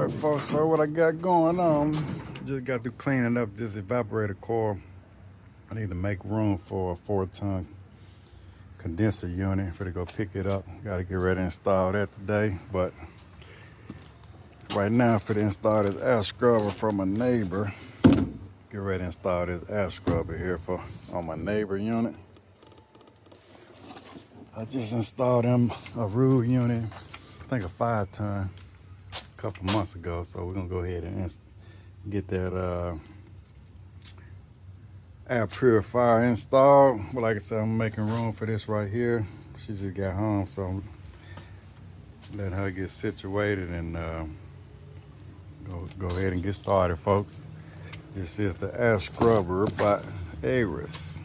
Alright folks, so what I got going on, just got through cleaning up this evaporator coil. I need to make room for a 4-ton condenser unit for to go pick it up. Got to get ready to install that today, but right now for to install this air scrubber from a neighbor. Get ready to install this air scrubber here on my neighbor unit. I just installed him a roof unit, I think a 5-ton, a couple months ago. So we're gonna go ahead and get that air purifier installed. But like I said, I'm making room for this right here. She just got home, so I'm letting her get situated and go ahead and get started, folks. This is the air scrubber by Aris.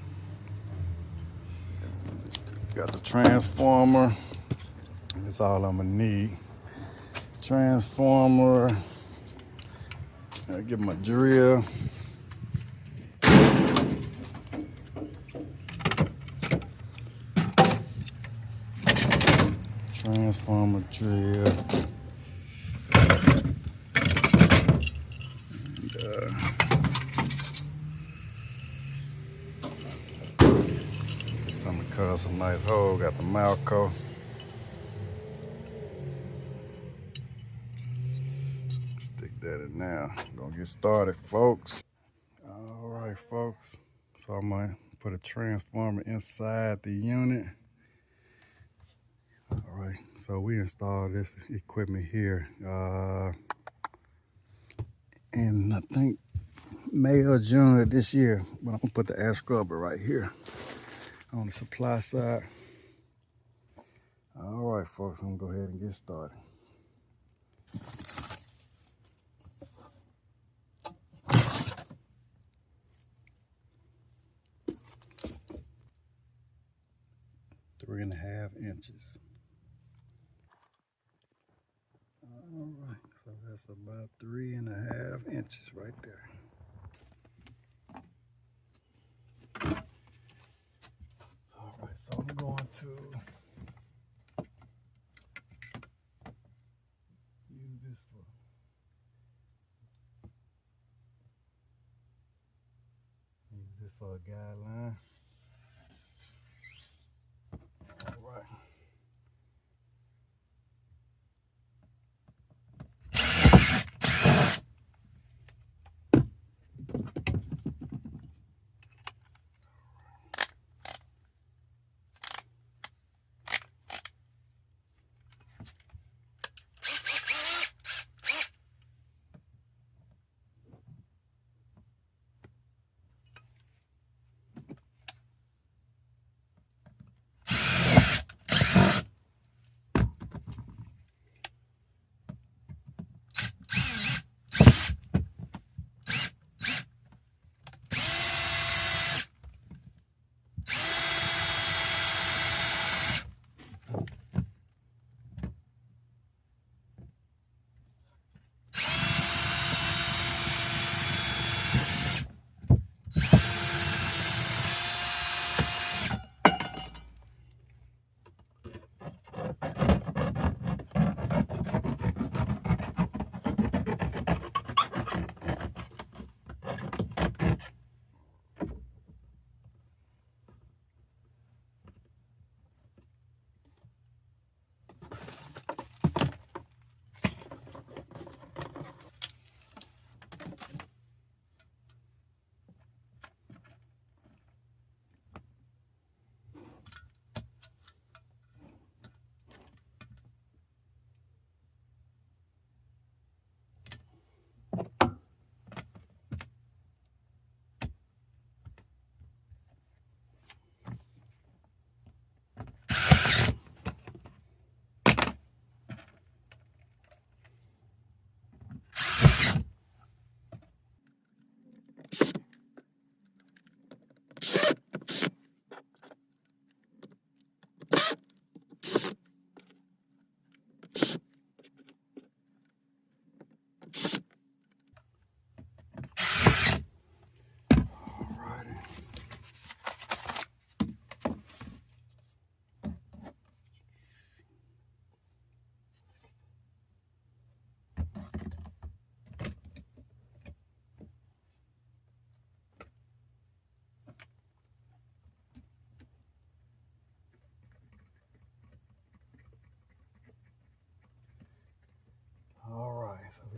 Got the transformer. That's all I'm gonna need. Transformer. I get my drill. Transformer drill. Get some to cut some nice hole. Got the mailto. Stick that in now. Gonna get started, folks. All right, folks. So I'm gonna put a transformer inside the unit. All right, so we installed this equipment here in I think May or June of this year. But I'm gonna put the air scrubber right here on the supply side. All right, folks, I'm gonna go ahead and get started. Three and a half inches. All right, so that's about 3.5 inches right there. All right, so I'm going to use this for a guideline. All right.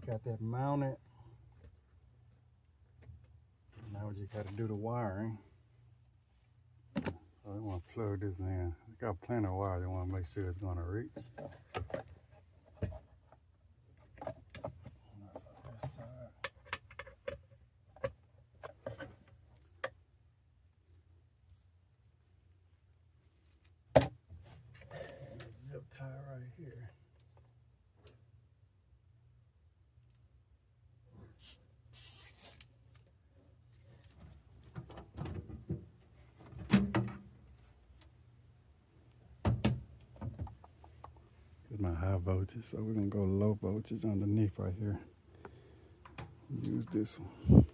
You got that mounted. Now we just got to do the wiring. So we want to plug this in. We got plenty of wire. You want to make sure it's going to reach. That's on this side. Zip tie right here. Here's my high voltage, so we're gonna go low voltage underneath right here. Use this one.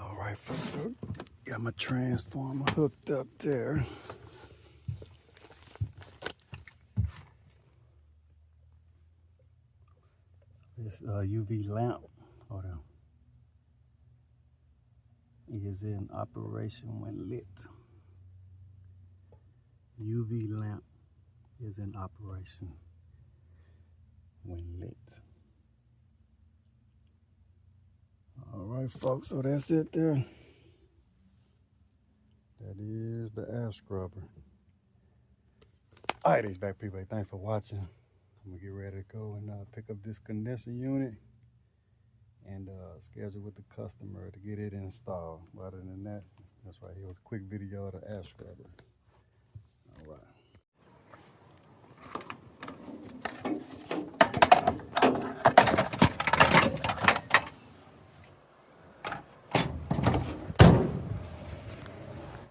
All right, folks, so got my transformer hooked up there. This UV lamp, hold on, is in operation when lit. UV lamp is in operation when lit. All right, folks, so that's it there. That is the air scrubber. All right, HVAC people, thanks for watching. I'm gonna get ready to go and pick up this condenser unit and schedule with the customer to get it installed. But other than that, that's right, here was a quick video of the air scrubber. All right.